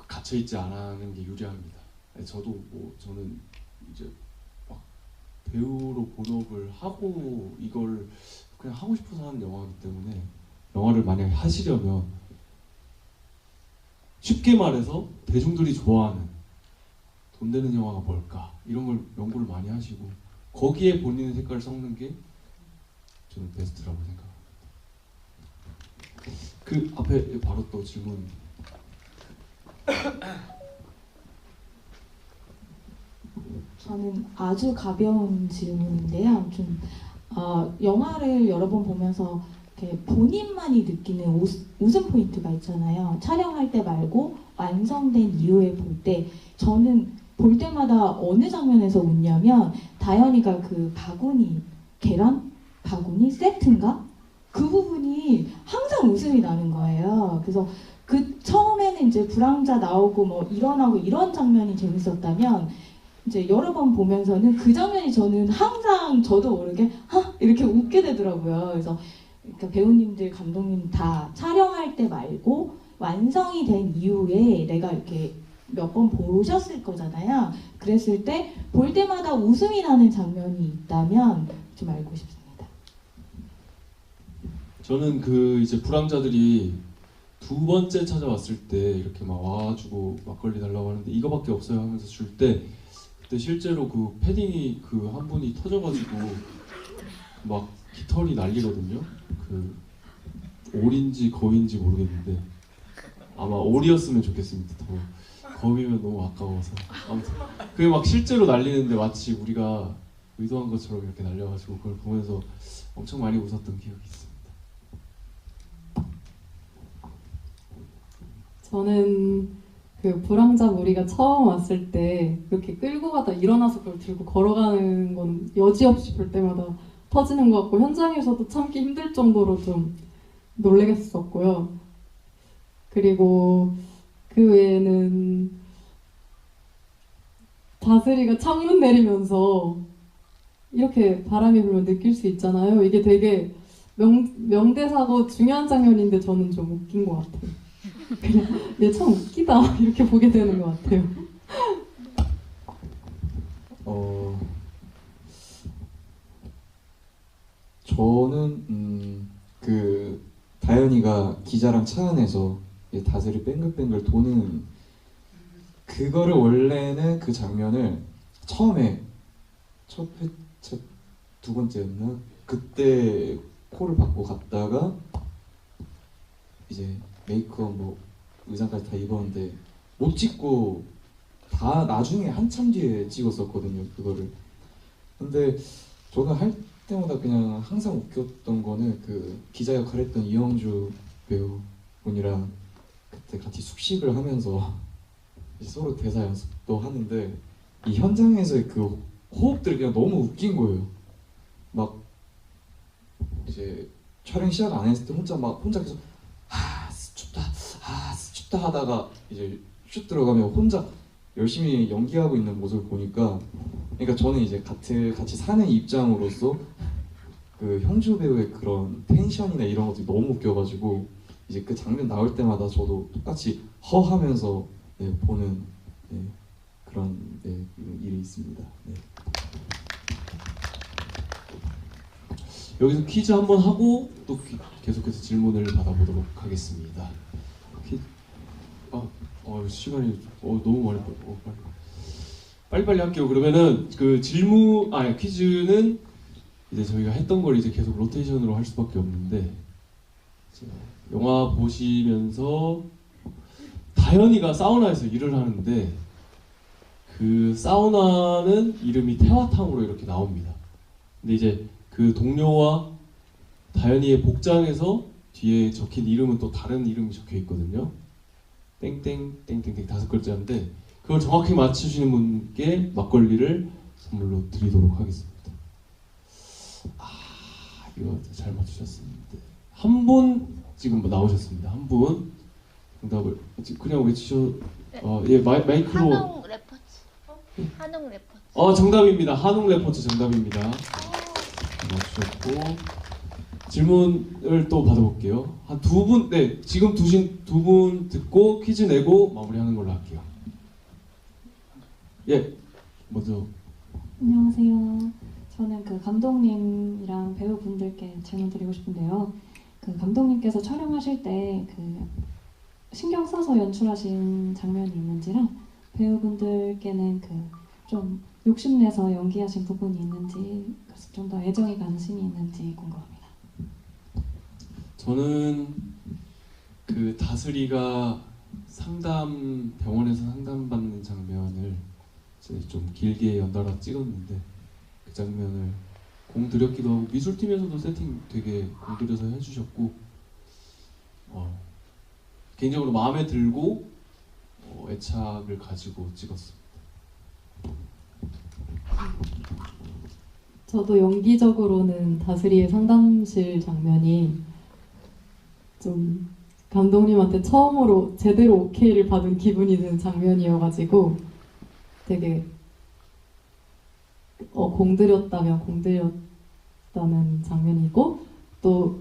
[SPEAKER 1] 갇혀있지 않는 게 유리합니다. 저도 저는 이제 막 배우로 본업을 하고 이걸 그냥 하고 싶어서 하는 영화이기 때문에, 영화를 만약에 하시려면 쉽게 말해서 대중들이 좋아하는 돈 되는 영화가 뭘까 이런 걸 연구를 많이 하시고 거기에 본인의 색깔을 섞는 게 저는 베스트라고 생각합니다. 그 앞에 바로 또 질문.
[SPEAKER 4] 저는 아주 가벼운 질문인데요. 영화를 여러 번 보면서 이렇게 본인만이 느끼는 웃음 포인트가 있잖아요. 촬영할 때 말고 완성된 이후에 볼 때 저는 볼 때마다 어느 장면에서 웃냐면 다현이가 그 바구니 계란 바구니 세트인가 그 부분이 항상 웃음이 나는 거예요. 그래서 그 처음에는 이제 불황자 나오고 뭐 일어나고 이런 장면이 재밌었다면 이제 여러 번 보면서는 그 장면이 저는 항상 저도 모르게 이렇게 웃게 되더라고요. 그래서 그러니까 배우님들, 감독님 다 촬영할 때 말고 완성이 된 이후에 내가 이렇게 몇 번 보셨을 거잖아요. 그랬을 때 볼 때마다 웃음이 나는 장면이 있다면 좀 알고 싶습니다.
[SPEAKER 1] 저는 그 이제 불황자들이 두 번째 찾아왔을 때 이렇게 막 와가지고 막걸리 달라고 하는데 이거밖에 없어요 하면서 줄 때 그때 실제로 그 패딩이 그 한 분이 터져가지고 막 깃털이 날리거든요. 그 올인지 거인지 모르겠는데 아마 올이었으면 좋겠습니다. 더 거미면 너무 아까워서 아무튼 그게 막 실제로 날리는데 마치 우리가 의도한 것처럼 이렇게 날려가지고 그걸 보면서 엄청 많이 웃었던 기억이 있습니다.
[SPEAKER 2] 저는 그 불황자 무리가 처음 왔을 때 이렇게 끌고 가다 일어나서 그걸 들고 걸어가는 건 여지없이 볼 때마다 터지는 것 같고 현장에서도 참기 힘들 정도로 좀 놀래겠었고요. 그리고 그 외에는 다스리가 창문 내리면서 이렇게 바람이 불면 느낄 수 있잖아요. 이게 되게 명대사고 중요한 장면인데 저는 좀 웃긴 것 같아요. 그냥 얘 참 웃기다 이렇게 보게 되는 것 같아요.
[SPEAKER 3] 저는 그 다현이가 기자랑 차 안에서 다슬이 뱅글뱅글 도는 그거를 원래는 그 장면을 처음에 첫 회차 두 번째였나 그때 콜을 받고 갔다가 이제 메이크업 뭐 의상까지 다 입었는데 못 찍고 다 나중에 한참 뒤에 찍었었거든요 그거를. 근데 저는 할 때마다 그냥 항상 웃겼던 거는 그 기자 역할했던 이영주 배우분이랑 그때 같이 숙식을 하면서 서로 대사 연습도 하는데 이 현장에서의 그 호흡들이 그냥 너무 웃긴 거예요. 막 이제 촬영 시작 안 했을 때 혼자 계속 춥다 하다가 이제 슛 들어가면 혼자 열심히 연기하고 있는 모습을 보니까 그러니까 저는 이제 같이 사는 입장으로서 그 형주 배우의 그런 텐션이나 이런 것들이 너무 웃겨가지고 이제 그 장면 나올 때마다 저도 똑같이 허하면서 보는 그런 일이 있습니다. 네.
[SPEAKER 1] 여기서 퀴즈 한번 하고 또 계속해서 질문을 받아보도록 하겠습니다. 시간이 너무 많이 빨리빨리 할게요. 그러면은 그 퀴즈는 이제 저희가 했던 걸 이제 계속 로테이션으로 할 수밖에 없는데 영화 보시면서 다현이가 사우나에서 일을 하는데 그 사우나는 이름이 태화탕으로 이렇게 나옵니다. 근데 이제 그 동료와 다현이의 복장에서 뒤에 적힌 이름은 또 다른 이름이 적혀 있거든요. 땡땡땡땡땡 5글자인데 그걸 정확히 맞추시는 분께 막걸리를 선물로 드리도록 하겠습니다. 이거 잘 맞추셨습니다. 한 분 지금 나오셨습니다. 한 분 정답을 그냥 외치셔. 마이크로.
[SPEAKER 8] 한웅 레포츠. 한웅 레포츠.
[SPEAKER 1] 정답입니다. 한웅 레포츠 정답입니다. 맞추셨고 질문을 또 받아볼게요. 한 두 분, 지금 두 분 듣고 퀴즈 내고 마무리하는 걸로 할게요. 먼저.
[SPEAKER 9] 안녕하세요. 저는 그 감독님이랑 배우분들께 질문 드리고 싶은데요. 그 감독님께서 촬영하실 때 그 신경 써서 연출하신 장면이 있는지랑 배우분들께는 그 좀 욕심내서 연기하신 부분이 있는지 그래서 좀 더 애정이 가는 씬이 있는지 궁금합니다.
[SPEAKER 1] 저는 그 다슬이가 병원에서 상담받는 장면을 이제 좀 길게 연달아 찍었는데 그 장면을 공들였기도 하고 미술팀에서도 세팅 되게 공들여서 해주셨고 개인적으로 마음에 들고 애착을 가지고 찍었습니다.
[SPEAKER 2] 저도 연기적으로는 다스리의 상담실 장면이 좀 감독님한테 처음으로 제대로 오케이를 받은 기분이 드는 장면이어가지고 되게 공들였다면 공들였다는 장면이고 또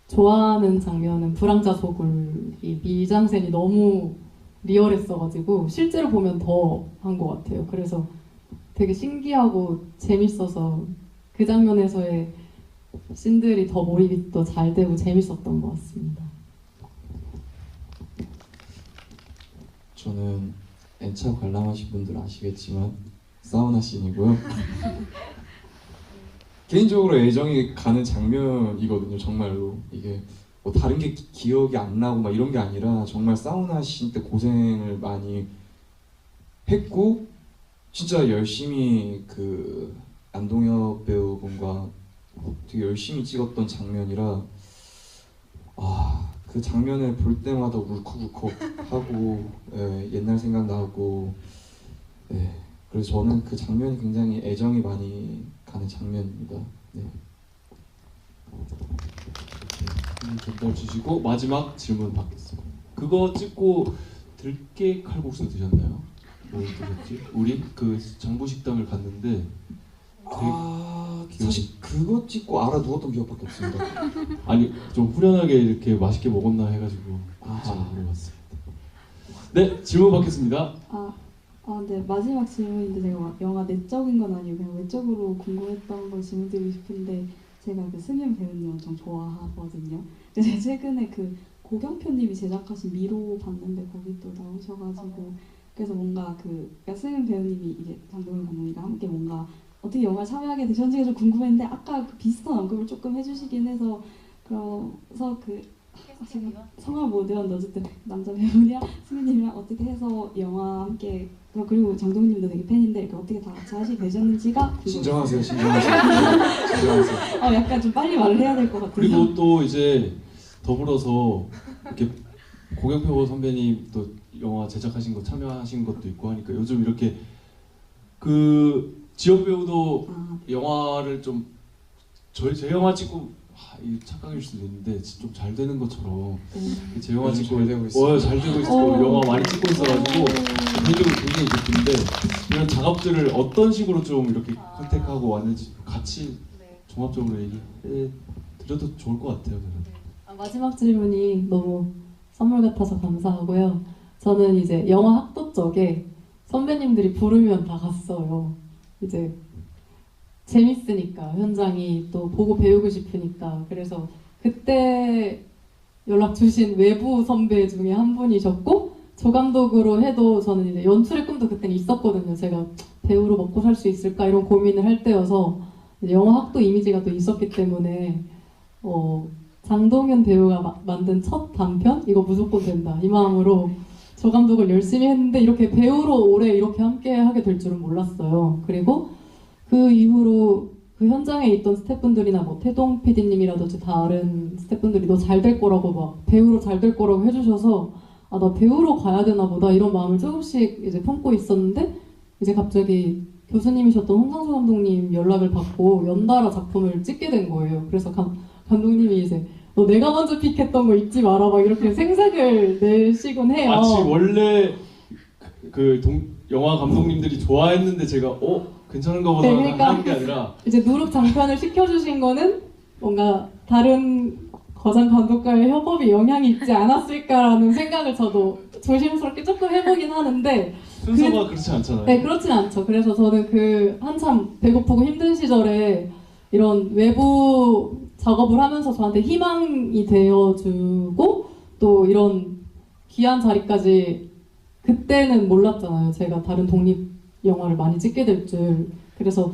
[SPEAKER 2] 좋아하는 장면은 불황자 소굴이 미장센이 너무 리얼했어가지고 실제로 보면 더 한 것 같아요. 그래서 되게 신기하고 재밌어서 그 장면에서의 씬들이 더 몰입이 더 잘 되고 재밌었던 것 같습니다.
[SPEAKER 3] 저는 N차 관람하신 분들 아시겠지만 사우나 씬이고요. 개인적으로 애정이 가는 장면이거든요. 정말로 이게 뭐 다른 게 기억이 안 나고 막 이런 게 아니라 정말 사우나 씬 때 고생을 많이 했고 진짜 열심히 그 안동엽 배우분과 되게 열심히 찍었던 장면이라 그 장면을 볼 때마다 울컥울컥하고 옛날 생각나고 그래서 저는 그 장면이 굉장히 애정이 많이 가는 장면입니다. 네.
[SPEAKER 1] 전달 주시고 마지막 질문 받겠습니다. 그거 찍고 들깨 칼국수 드셨나요? 뭐 드셨지? 우리 그 장부식당을 갔는데
[SPEAKER 3] 사실 그거 찍고 알아 누웠던 기억밖에 없습니다.
[SPEAKER 1] 아니 좀 후련하게 이렇게 맛있게 먹었나 해가지고 잘 물어봤습니다. 네, 질문 받겠습니다.
[SPEAKER 7] 네, 마지막 질문인데 제가 막 영화 내적인 건 아니고 그냥 외적으로 궁금했던 걸 질문드리고 싶은데 제가 그 승현 배우님 엄청 좋아하거든요. 근데 최근에 그 고경표님이 제작하신 미로 봤는데 거기 또 나오셔가지고 그래서 뭔가 그러니까 승현 배우님이 이제 장동민 감독님과 함께 뭔가 어떻게 영화에 참여하게 되셨는지가 좀 궁금했는데 아까 그 비슷한 언급을 조금 해주시긴 해서 그래서 제가 성함을 못 외웠는데 어쨌든 남자 배우랑 승현님이랑 어떻게 해서 영화 함께 그리고 장동민님도 되게 팬인데 이렇게 어떻게 다 같이 하시게 되셨는지가
[SPEAKER 3] 진정하세요.
[SPEAKER 7] 약간 좀 빨리 말을 해야 될 것 같아요.
[SPEAKER 1] 그리고 또 이제 더불어서 이렇게 고경표 선배님 또 영화 제작하신 거 참여하신 것도 있고 하니까 요즘 이렇게 그 지역 배우도 영화를 좀 제 영화 찍고 이 착각일 수도 있는데 좀 잘 되는 것처럼 제 영화 찍고
[SPEAKER 3] 잘 되고 있어요.
[SPEAKER 1] 잘 되고 있고 영화 많이 찍고 있어가지고 개인적으로 굉장히 기쁜데 이런 작업들을 어떤 식으로 좀 이렇게 컨택하고 왔는지 같이 종합적으로 얘기해 드려도 좋을 것 같아요. 저는.
[SPEAKER 2] 마지막 질문이 너무 선물 같아서 감사하고요. 저는 이제 영화 학도 쪽에 선배님들이 부르면 다 갔어요. 이제 재밌으니까 현장이 또 보고 배우고 싶으니까 그래서 그때 연락 주신 외부 선배 중에 한 분이셨고 조감독으로 해도 저는 이제 연출의 꿈도 그때는 있었거든요. 제가 배우로 먹고 살 수 있을까 이런 고민을 할 때여서 영화 학도 이미지가 또 있었기 때문에 장동윤 배우가 만든 첫 단편 이거 무조건 된다 이 마음으로 조감독을 열심히 했는데 이렇게 배우로 오래 이렇게 함께 하게 될 줄은 몰랐어요. 그리고 그 이후로 그 현장에 있던 스태프분들이나 뭐 태동 PD님이라든지 다른 스태프분들이 너 잘 될 거라고 막 배우로 잘 될 거라고 해주셔서 나 배우로 가야 되나 보다 이런 마음을 조금씩 이제 품고 있었는데 이제 갑자기 교수님이셨던 홍상수 감독님 연락을 받고 연달아 작품을 찍게 된 거예요. 그래서 감독님이 이제 너 내가 먼저 픽했던 거 잊지 마라 막 이렇게 생색을 내시곤 해요.
[SPEAKER 1] 마치 원래 영화 감독님들이 좋아했는데 제가 괜찮은가 보다 하는 게 아니라
[SPEAKER 2] 이제 누룩 장편을 시켜주신 거는 뭔가 다른 거장 감독과의 협업이 영향이 있지 않았을까라는 생각을 저도 조심스럽게 조금 해보긴 하는데
[SPEAKER 1] 순서가 그렇지 않잖아요.
[SPEAKER 2] 네, 그렇진 않죠. 그래서 저는 한참 배고프고 힘든 시절에 이런 외부 작업을 하면서 저한테 희망이 되어주고 또 이런 귀한 자리까지 그때는 몰랐잖아요. 제가 다른 독립 영화를 많이 찍게 될 줄. 그래서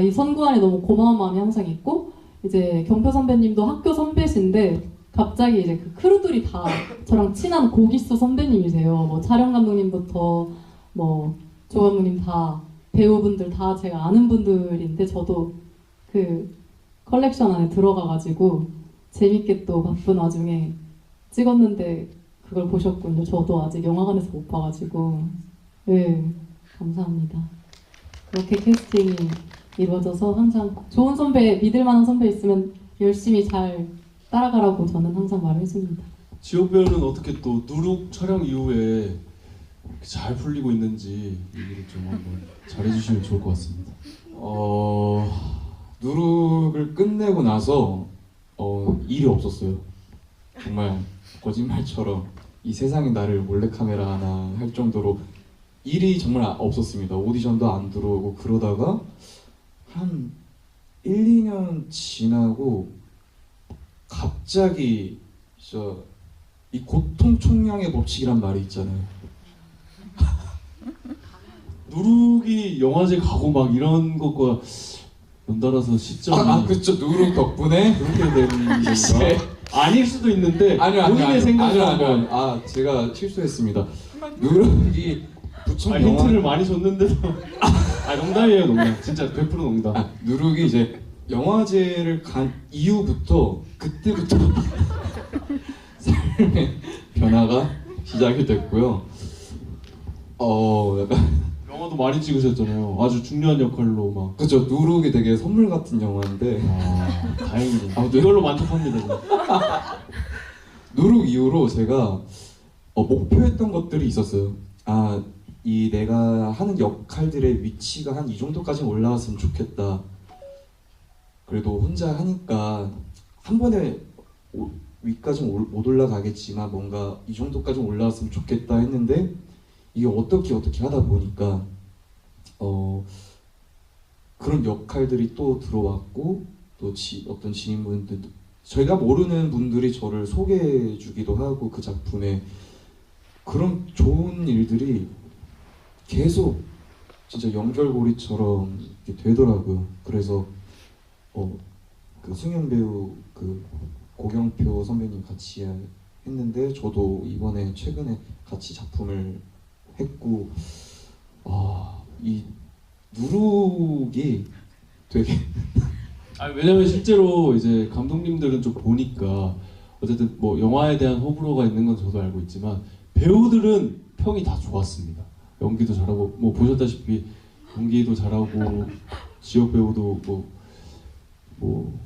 [SPEAKER 2] 이 선구안에 너무 고마운 마음이 항상 있고, 이제 경표 선배님도 학교 선배신데 갑자기 이제 그 크루들이 다 저랑 친한 고기수 선배님이세요. 뭐 촬영 감독님부터 뭐 조 감독님 다 배우분들 다 제가 아는 분들인데, 저도 그 컬렉션 안에 들어가가지고 재밌게 또 바쁜 와중에 찍었는데 그걸 보셨군요. 저도 아직 영화관에서 못 봐가지고. 네, 감사합니다. 그렇게 캐스팅이 이루어져서 항상 좋은 선배, 믿을만한 선배 있으면 열심히 잘 따라가라고 저는 항상 말을 해줍니다.
[SPEAKER 1] 지옥 배우는 어떻게 또 누룩 촬영 이후에 잘 풀리고 있는지 얘기를 좀 한번 잘해주시면 좋을 것 같습니다.
[SPEAKER 3] 누룩을 끝내고 나서 일이 없었어요. 정말 거짓말처럼 이 세상에 나를 몰래카메라 하나 할 정도로 일이 정말 없었습니다. 오디션도 안 들어오고. 그러다가 한 1, 2년 지나고 갑자기 이 고통 총량의 법칙이란 말이 있잖아요.
[SPEAKER 1] 누룩이 영화제 가고 막 이런 것과 연달아서 시점이
[SPEAKER 3] 그쵸. 누룩 덕분에
[SPEAKER 1] 그렇게 된 건가? 아닐 수도 있는데 본인의 생각은
[SPEAKER 3] 제가 실수했습니다. 누룩이 부천
[SPEAKER 1] 힌트를 많이 줬는데도 농담이에요. 농담. 진짜 100% 농담.
[SPEAKER 3] 누룩이 이제 영화제를 간 이후부터 그때부터 삶의 변화가 시작이 됐고요. 약간
[SPEAKER 1] 영화도 많이 찍으셨잖아요. 아주 중요한 역할로 막.
[SPEAKER 3] 그쵸. 누룩이 되게 선물 같은 영화인데
[SPEAKER 1] 다행이네요. 이걸로 만족합니다.
[SPEAKER 3] 누룩 이후로 제가 목표했던 것들이 있었어요. 이 내가 하는 역할들의 위치가 한 이 정도까지 올라왔으면 좋겠다. 그래도 혼자 하니까 한 번에 위까지는 못 올라가겠지만 뭔가 이 정도까지 올라왔으면 좋겠다 했는데, 이게 어떻게 하다 보니까 그런 역할들이 또 들어왔고, 또 어떤 지인분들도 저희가 모르는 분들이 저를 소개해 주기도 하고, 그 작품에 그런 좋은 일들이 계속 진짜 연결고리처럼 이렇게 되더라고요. 그래서 그 승윤 배우, 그 고경표 선배님 같이 했는데, 저도 이번에 최근에 같이 작품을 했고, 이 누룩이 되게
[SPEAKER 1] 왜냐면 실제로 이제 감독님들은 좀 보니까 어쨌든 뭐 영화에 대한 호불호가 있는 건 저도 알고 있지만 배우들은 평이 다 좋았습니다. 연기도 잘하고, 뭐 보셨다시피 연기도 잘하고, 지역 배우도 뭐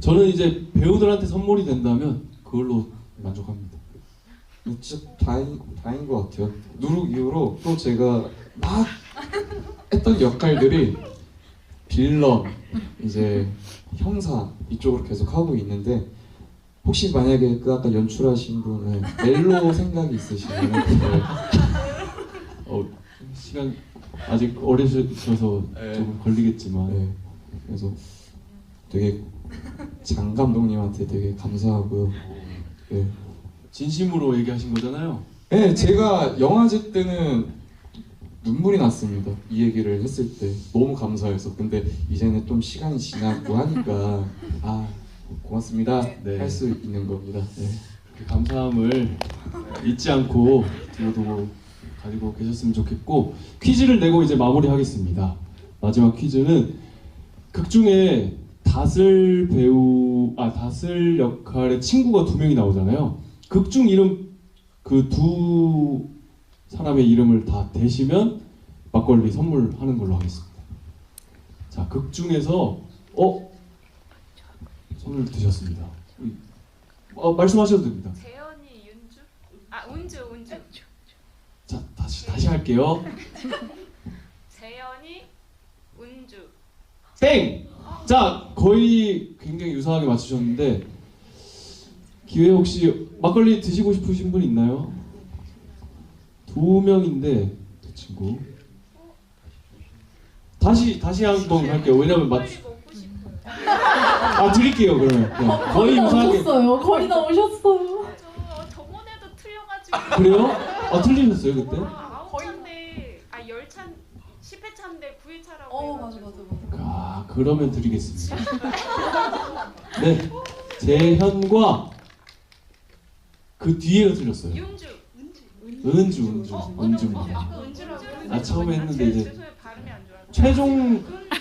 [SPEAKER 1] 저는 이제 배우들한테 선물이 된다면 그걸로 만족합니다.
[SPEAKER 3] 진짜 다행인 것 같아요. 누룩 이후로 또 제가 막 했던 역할들이 빌런, 이제 형사 이쪽으로 계속 하고 있는데, 혹시 만약에 그 아까 연출하신 분은 멜로 생각이 있으시면
[SPEAKER 1] 시간 아직 어리셔서 좀 걸리겠지만
[SPEAKER 3] 그래서 되게 장 감독님한테 되게 감사하고요.
[SPEAKER 1] 진심으로 얘기하신 거잖아요.
[SPEAKER 3] 네, 제가 영화제 때는 눈물이 났습니다. 이 얘기를 했을 때 너무 감사해서. 근데 이제는 좀 시간이 지나고 하니까 고맙습니다. 할 수 있는 겁니다.
[SPEAKER 1] 그 감사함을 잊지 않고 뒤로도 가지고 계셨으면 좋겠고, 퀴즈를 내고 이제 마무리하겠습니다. 마지막 퀴즈는 극 중에 다슬 역할의 친구가 2명이 나오잖아요. 극 중 이름, 그 두 사람의 이름을 다 대시면 막걸리 선물하는 걸로 하겠습니다. 자, 극 중에서 손을 드셨습니다. 말씀하셔도 됩니다.
[SPEAKER 8] 재현이, 윤주? 운주.
[SPEAKER 1] 자, 다시 할게요.
[SPEAKER 8] 재현이, 운주.
[SPEAKER 1] 땡! 자, 거의 굉장히 유사하게 맞추셨는데, 기회 혹시 막걸리 드시고 싶으신 분 있나요? 2명인데 두 친구. 다시 한번 할게요. 왜냐면 드릴게요. 그러면 거의 유사하게.
[SPEAKER 2] 오셨어요. 거의 다 오셨어요.
[SPEAKER 8] 저번에도 틀려가지고 몰라가지고.
[SPEAKER 1] 그래요? 틀리셨어요 그때?
[SPEAKER 8] 9차인데 10차 10회차인데 9회차라고.
[SPEAKER 2] 맞아.
[SPEAKER 1] 그러면 드리겠습니다. 네, 재현과 그 뒤에가 틀렸어요.
[SPEAKER 8] 윤주.
[SPEAKER 1] 은주입니다.
[SPEAKER 8] 은주라고.
[SPEAKER 1] 처음에 했는데 이제
[SPEAKER 8] 죄송해요. 발음이 안 좋아서.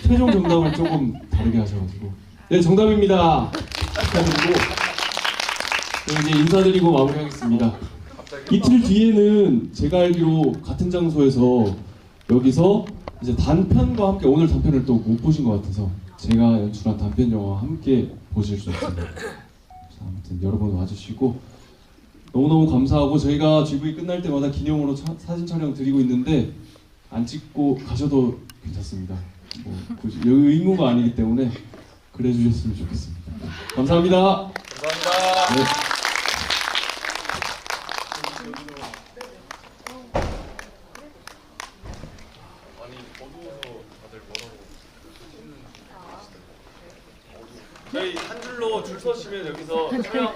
[SPEAKER 1] 최종 정답을 조금 다르게 하셔가지고 네 정답입니다. 축하드리고 이제 인사드리고 마무리하겠습니다. 이틀 뒤에는 제가 알기로 같은 장소에서 여기서 이제 단편과 함께 오늘 단편을 또 못 보신 것 같아서 제가 연출한 단편 영화 함께 보실 수 있습니다. 아무튼 여러분 와주시고 너무너무 감사하고 저희가 GV 끝날 때마다 기념으로 사진 촬영 드리고 있는데 안 찍고 가셔도 괜찮습니다. 뭐 굳이 의무가 아니기 때문에 그래 주셨으면 좋겠습니다. 감사합니다. 감사합니다. 네.
[SPEAKER 10] 저희 한 줄로 줄 서시면 여기서 촬영